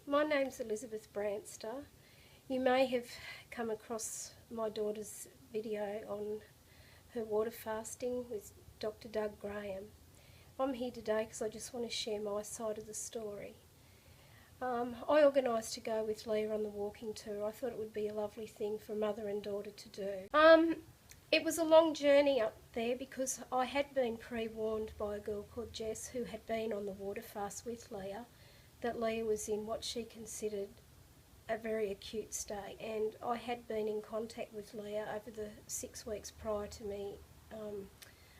My name's Elizabeth Branster. You may have come across my daughter's video on her water fasting with Dr. Doug Graham. I'm here today because I just want to share my side of the story. I organised to go with Leah on the walking tour. I thought it would be a lovely thing for mother and daughter to do. It was a long journey up there because I had been pre-warned by a girl called Jess who had been on the water fast with Leah that Leah was in what she considered a very acute state, and I had been in contact with Leah over the 6 weeks prior to me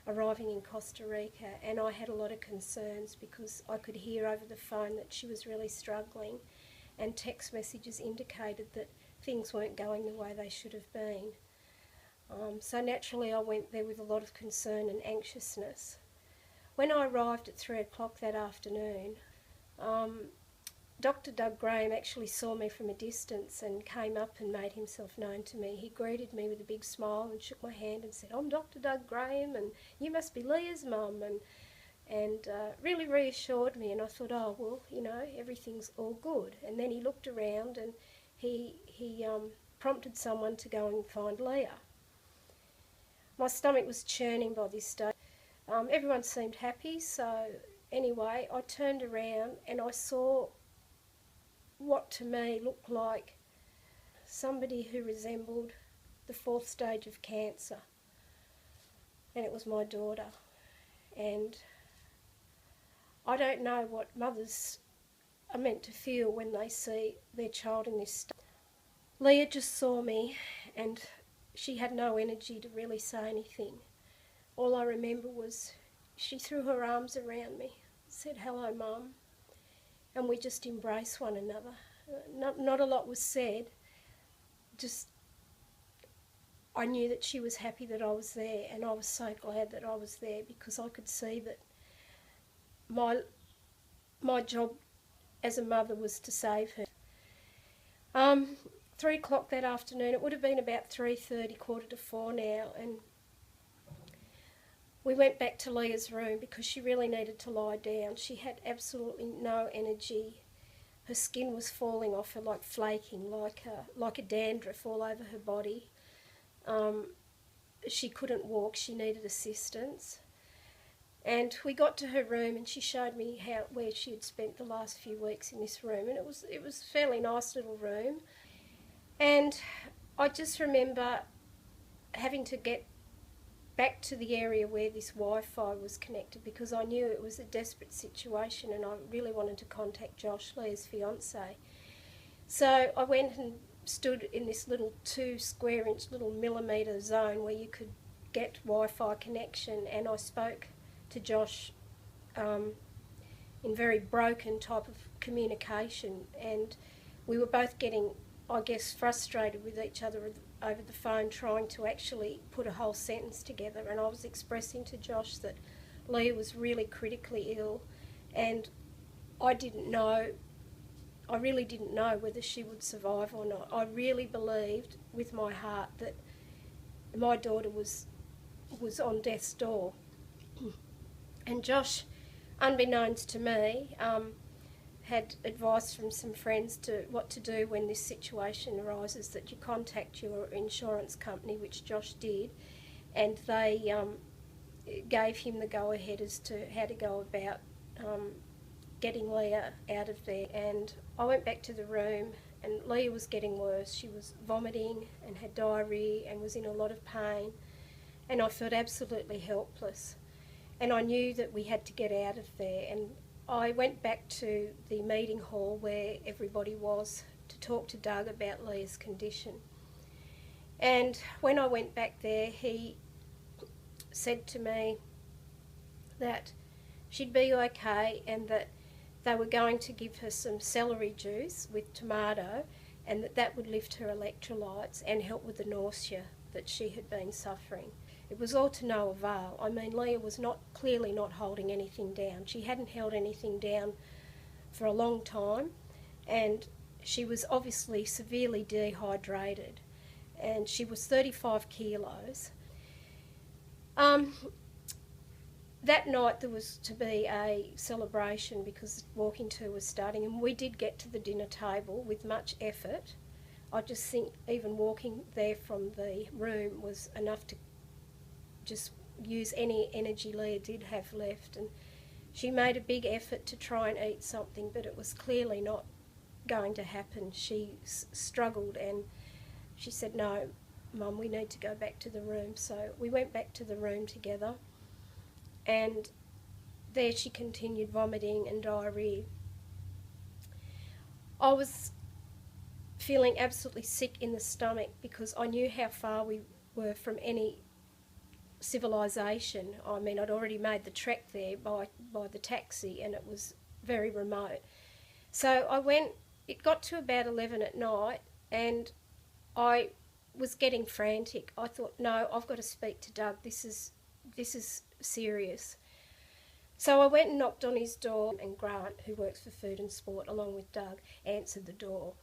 arriving in Costa Rica, and I had a lot of concerns because I could hear over the phone that she was really struggling, and text messages indicated that things weren't going the way they should have been. So naturally I went there with a lot of concern and anxiousness. When I arrived at 3 o'clock that afternoon, Dr. Doug Graham actually saw me from a distance and came up and made himself known to me. He greeted me with a big smile and shook my hand and said, "I'm Dr. Doug Graham and you must be Leah's mum," and really reassured me, and I thought, oh well, you know, everything's all good. And then he looked around and he prompted someone to go and find Leah. My stomach was churning by this stage. Everyone seemed happy, so anyway, I turned around and I saw what to me looked like somebody who resembled the 4th stage of cancer, and it was my daughter. And I don't know what mothers are meant to feel when they see their child in this state. Leah just saw me and she had no energy to really say anything. All I remember was she threw her arms around me, said, "Hello, Mum," and we just embraced one another. Not a lot was said, just I knew that she was happy that I was there, and I was so glad that I was there because I could see that my job as a mother was to save her. 3 o'clock that afternoon, it would have been about 3:30, 3:45 now, and we went back to Leah's room because she really needed to lie down. She had absolutely no energy. Her skin was falling off her, like flaking, like a dandruff all over her body. She couldn't walk, she needed assistance. And we got to her room and she showed me where she had spent the last few weeks in this room, and it was a fairly nice little room. And I just remember having to get back to the area where this Wi-Fi was connected because I knew it was a desperate situation and I really wanted to contact Josh, Leah's fiance. So I went and stood in this little 2 square inch little millimetre zone where you could get Wi-Fi connection, and I spoke to Josh in very broken type of communication, and we were both getting, I guess, frustrated with each other over the phone trying to actually put a whole sentence together. And I was expressing to Josh that Leah was really critically ill, and I really didn't know whether she would survive or not. I really believed with my heart that my daughter was on death's door. And Josh, unbeknownst to me, had advice from some friends to what to do when this situation arises, that you contact your insurance company, which Josh did, and they gave him the go-ahead as to how to go about getting Leah out of there. And I went back to the room and Leah was getting worse. She was vomiting and had diarrhoea and was in a lot of pain, and I felt absolutely helpless. And I knew that we had to get out of there, and I went back to the meeting hall where everybody was to talk to Doug about Leah's condition. And when I went back there, he said to me that she'd be okay and that they were going to give her some celery juice with tomato, and that would lift her electrolytes and help with the nausea that she had been suffering. It was all to no avail. I mean, Leah was clearly not holding anything down. She hadn't held anything down for a long time, and she was obviously severely dehydrated, and she was 35 kilos. that night there was to be a celebration because the walking tour was starting, and we did get to the dinner table with much effort. I just think even walking there from the room was enough to just use any energy Leah did have left, and she made a big effort to try and eat something, but it was clearly not going to happen. She struggled, and she said, "No, Mum, we need to go back to the room." So we went back to the room together, and there she continued vomiting and diarrhoea. I was feeling absolutely sick in the stomach because I knew how far we were from any civilization. I mean, I'd already made the trek there by the taxi, and it was very remote. So I went, it got to about 11 at night, and I was getting frantic. I thought, no, I've got to speak to Doug. This is serious. So I went and knocked on his door, and Grant, who works for Food and Sport along with Doug, answered the door.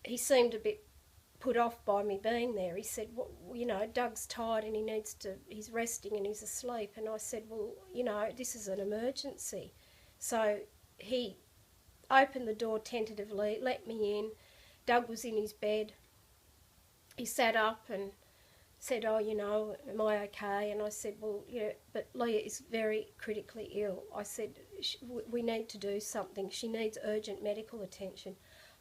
He seemed a bit put off by me being there. He said, well, you know, Doug's tired and he's resting and he's asleep. And I said, well, you know, this is an emergency. So he opened the door tentatively, let me in. Doug was in his bed. He sat up and said, oh, you know, am I okay? And I said, well, yeah, but Leah is very critically ill. I said, we need to do something. She needs urgent medical attention.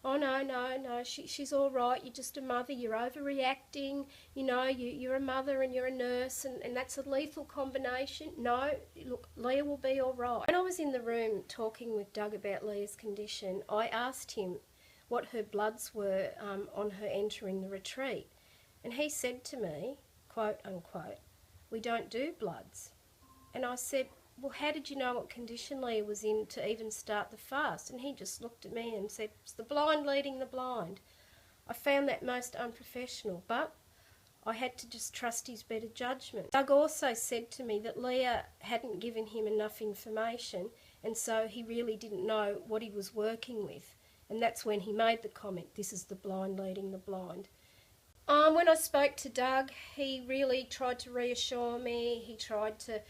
Oh, no, she's all right. You're just a mother. You're overreacting. You know, you're a mother and you're a nurse, and that's a lethal combination. No, look, Leah will be all right. When I was in the room talking with Doug about Leah's condition, I asked him what her bloods were on her entering the retreat. And he said to me, quote unquote, we don't do bloods. And I said, well, how did you know what condition Leah was in to even start the fast? And he just looked at me and said, it's the blind leading the blind. I found that most unprofessional, but I had to just trust his better judgment. Doug also said to me that Leah hadn't given him enough information, and so he really didn't know what he was working with. And that's when he made the comment, this is the blind leading the blind. When I spoke to Doug, he really tried to reassure me. He tried to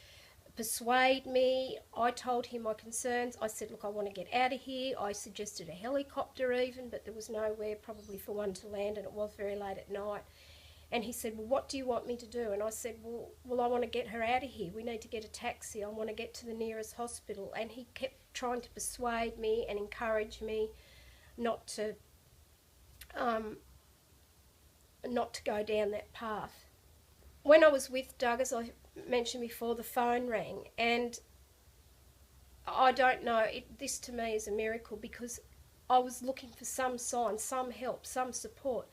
persuade me. I told him my concerns. I said, look, I want to get out of here. I suggested a helicopter even, but there was nowhere probably for one to land, and it was very late at night. And he said, well, what do you want me to do? And I said, well, I want to get her out of here. We need to get a taxi. I want to get to the nearest hospital. And he kept trying to persuade me and encourage me not to go down that path. When I was with Doug, as I mentioned before, the phone rang, and I don't know, this to me is a miracle because I was looking for some sign, some help, some support.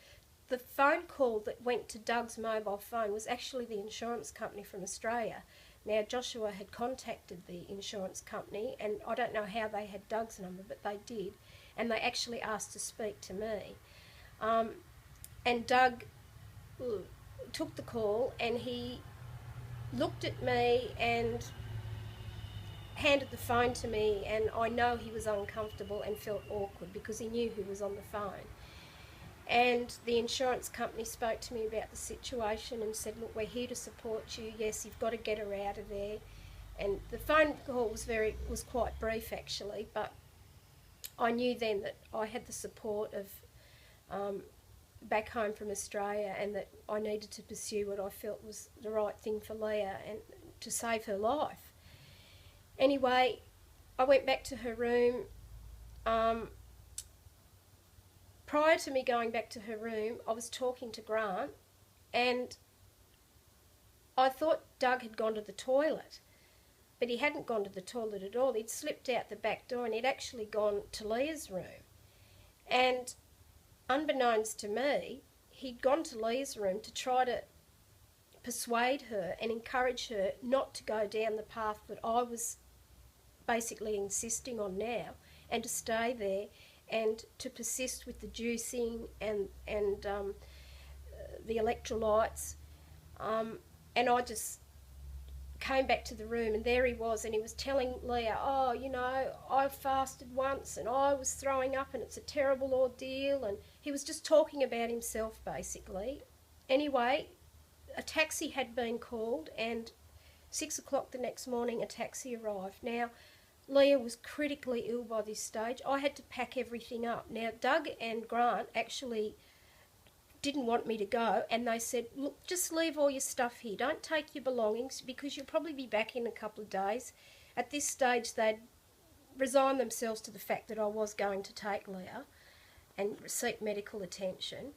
The phone call that went to Doug's mobile phone was actually the insurance company from Australia. Now, Joshua had contacted the insurance company, and I don't know how they had Doug's number, but they did, and they actually asked to speak to me. And Doug took the call, and he looked at me and handed the phone to me, and I know he was uncomfortable and felt awkward because he knew who was on the phone. And the insurance company spoke to me about the situation and said, look, we're here to support you. Yes, you've got to get her out of there. And the phone call was quite brief actually, but I knew then that I had the support of back home from Australia, and that I needed to pursue what I felt was the right thing for Leah and to save her life. Anyway, I went back to her room. Prior to me going back to her room, I was talking to Grant, and I thought Doug had gone to the toilet, but he hadn't gone to the toilet at all. He'd slipped out the back door and he'd actually gone to Leah's room. And unbeknownst to me, he'd gone to Leah's room to try to persuade her and encourage her not to go down the path that I was basically insisting on now, and to stay there and to persist with the juicing and the electrolytes. And I just came back to the room, and there he was, and he was telling Leah, oh, you know, I fasted once and I was throwing up and it's a terrible ordeal, and he was just talking about himself basically. Anyway, a taxi had been called, and 6 o'clock the next morning, a taxi arrived. Now, Leah was critically ill by this stage. I had to pack everything up. Now, Doug and Grant actually didn't want me to go, and they said, look, just leave all your stuff here. Don't take your belongings because you'll probably be back in a couple of days. At this stage, they'd resigned themselves to the fact that I was going to take Leah and seek medical attention.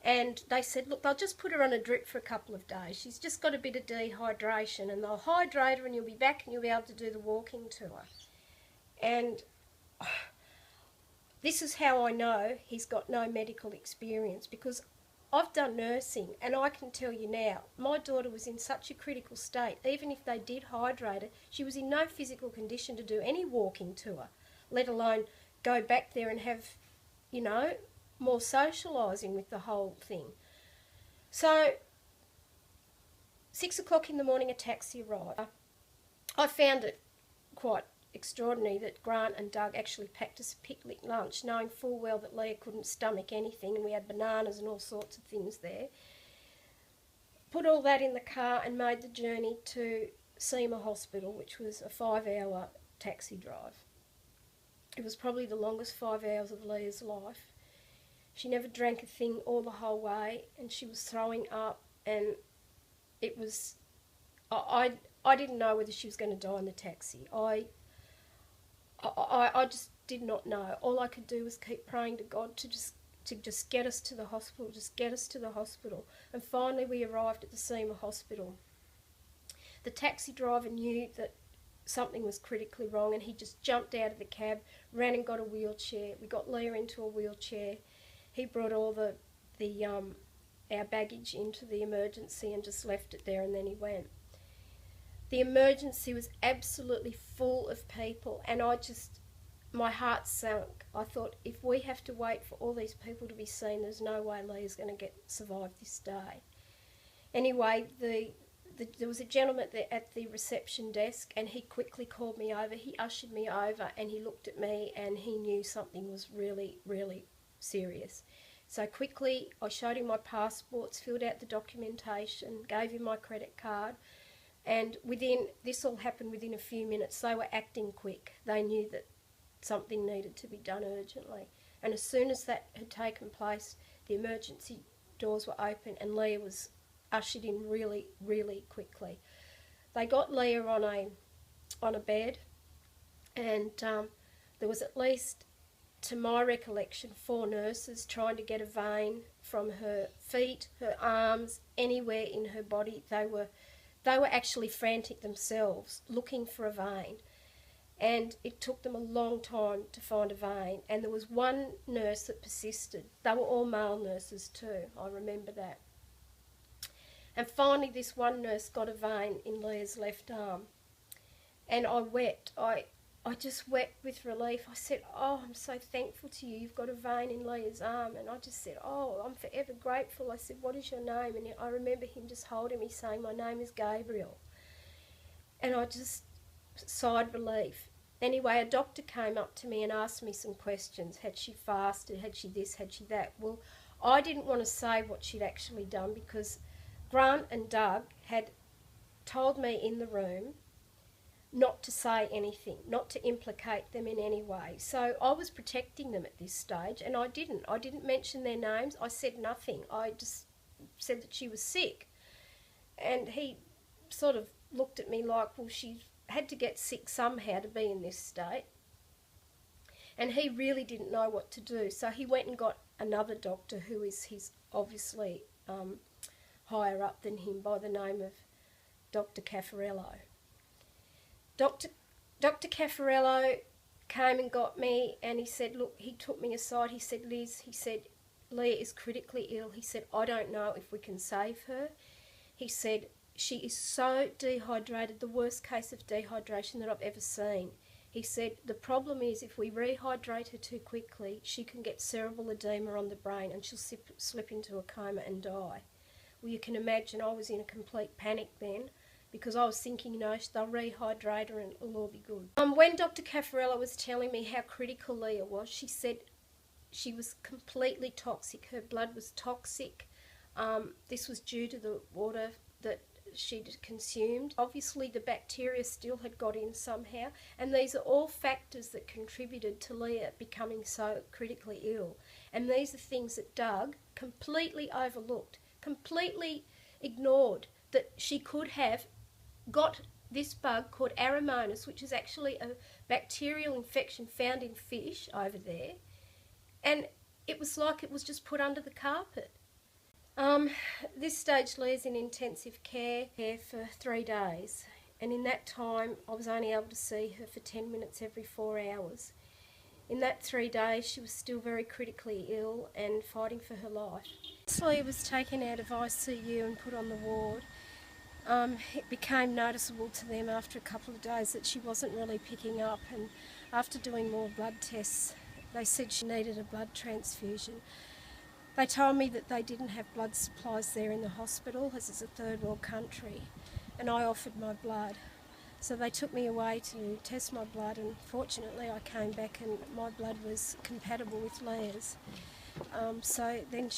And they said, look, they'll just put her on a drip for a couple of days. She's just got a bit of dehydration, and they'll hydrate her and you'll be back and you'll be able to do the walking tour. And this is how I know he's got no medical experience, because I've done nursing, and I can tell you now, my daughter was in such a critical state. Even if they did hydrate her, she was in no physical condition to do any walking tour, let alone go back there and have, you know, more socialising with the whole thing. So, 6 o'clock in the morning, a taxi arrived. I found it quite extraordinary that Grant and Doug actually packed us a picnic lunch, knowing full well that Leah couldn't stomach anything, and we had bananas and all sorts of things there. Put all that in the car and made the journey to Seymour Hospital, which was a 5-hour taxi drive. It was probably the longest 5 hours of Leah's life. She never drank a thing all the whole way, and she was throwing up, and it was... I didn't know whether she was going to die in the taxi. I just did not know. All I could do was keep praying to God to just get us to the hospital, just get us to the hospital. And finally we arrived at the Seymour Hospital. The taxi driver knew that something was critically wrong, and he just jumped out of the cab, ran and got a wheelchair. We got Leah into a wheelchair. He brought all our baggage into the emergency and just left it there, and then he went. The emergency was absolutely full of people, and my heart sank. I thought, if we have to wait for all these people to be seen, there's no way Leah's going to survive this day. Anyway, there was a gentleman at the reception desk, and he quickly called me over. He ushered me over, and he looked at me, and he knew something was really, really serious. So quickly, I showed him my passports, filled out the documentation, gave him my credit card. And this all happened within a few minutes. They were acting quick. They knew that something needed to be done urgently. And as soon as that had taken place, the emergency doors were open and Leah was ushered in really, really quickly. They got Leah on a bed, and there was at least, to my recollection, 4 nurses trying to get a vein from her feet, her arms, anywhere in her body. They were actually frantic themselves, looking for a vein. And it took them a long time to find a vein. And there was one nurse that persisted. They were all male nurses too, I remember that. And finally this one nurse got a vein in Leah's left arm. And I wept. I just wept with relief. I said, oh, I'm so thankful to you. You've got a vein in Leah's arm. And I just said, oh, I'm forever grateful. I said, what is your name? And I remember him just holding me saying, my name is Gabriel. And I just sighed relief. Anyway, a doctor came up to me and asked me some questions. Had she fasted? Had she this? Had she that? Well, I didn't want to say what she'd actually done, because Grant and Doug had told me in the room not to say anything, not to implicate them in any way. So I was protecting them at this stage, and I didn't mention their names. I said nothing. I just said that she was sick. And he sort of looked at me like, well, she had to get sick somehow to be in this state. And he really didn't know what to do. So he went and got another doctor who is his obviously higher up than him, by the name of Dr. Caffarello. Dr. Caffarello came and got me, and he said, look, he took me aside. He said, Liz, he said, Leah is critically ill. He said, I don't know if we can save her. He said, she is so dehydrated, the worst case of dehydration that I've ever seen. He said, the problem is if we rehydrate her too quickly, she can get cerebral edema on the brain and she'll slip into a coma and die. Well, you can imagine I was in a complete panic then, because I was thinking, you know, they'll rehydrate her and it'll all be good. When Dr. Caffarello was telling me how critical Leah was, she said she was completely toxic. Her blood was toxic. This was due to the water that she'd consumed. Obviously the bacteria still had got in somehow, and these are all factors that contributed to Leah becoming so critically ill. And these are things that Doug completely overlooked, completely ignored, that she could have got this bug called Aromonas, which is actually a bacterial infection found in fish over there, and it was like it was just put under the carpet. This stage Leah's in intensive care for 3 days, and in that time I was only able to see her for 10 minutes every 4 hours. In that 3 days she was still very critically ill and fighting for her life. Once Leah was taken out of ICU and put on the ward, it became noticeable to them after a couple of days that she wasn't really picking up, and after doing more blood tests they said she needed a blood transfusion. They told me that they didn't have blood supplies there in the hospital, as it's a third world country, and I offered my blood. So they took me away to test my blood, and fortunately I came back and my blood was compatible with Leah's. So then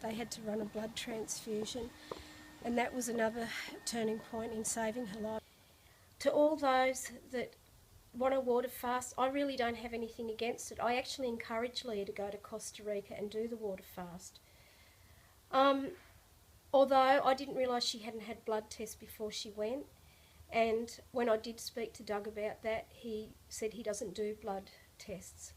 they had to run a blood transfusion, and that was another turning point in saving her life. To all those that want a water fast, I really don't have anything against it. I actually encourage Leah to go to Costa Rica and do the water fast. Although I didn't realise she hadn't had blood tests before she went, and when I did speak to Doug about that, he said he doesn't do blood tests.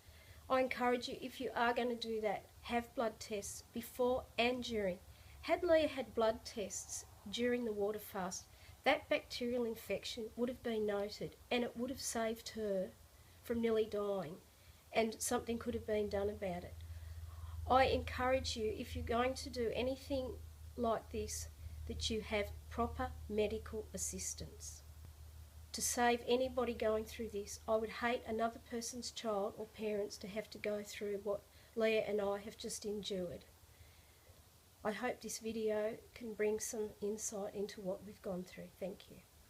I encourage you, if you are going to do that, have blood tests before and during. Had Leah had blood tests during the water fast, that bacterial infection would have been noted, and it would have saved her from nearly dying, and something could have been done about it. I encourage you, if you're going to do anything like this, that you have proper medical assistance. To save anybody going through this, I would hate another person's child or parents to have to go through what Leah and I have just endured. I hope this video can bring some insight into what we've gone through. Thank you.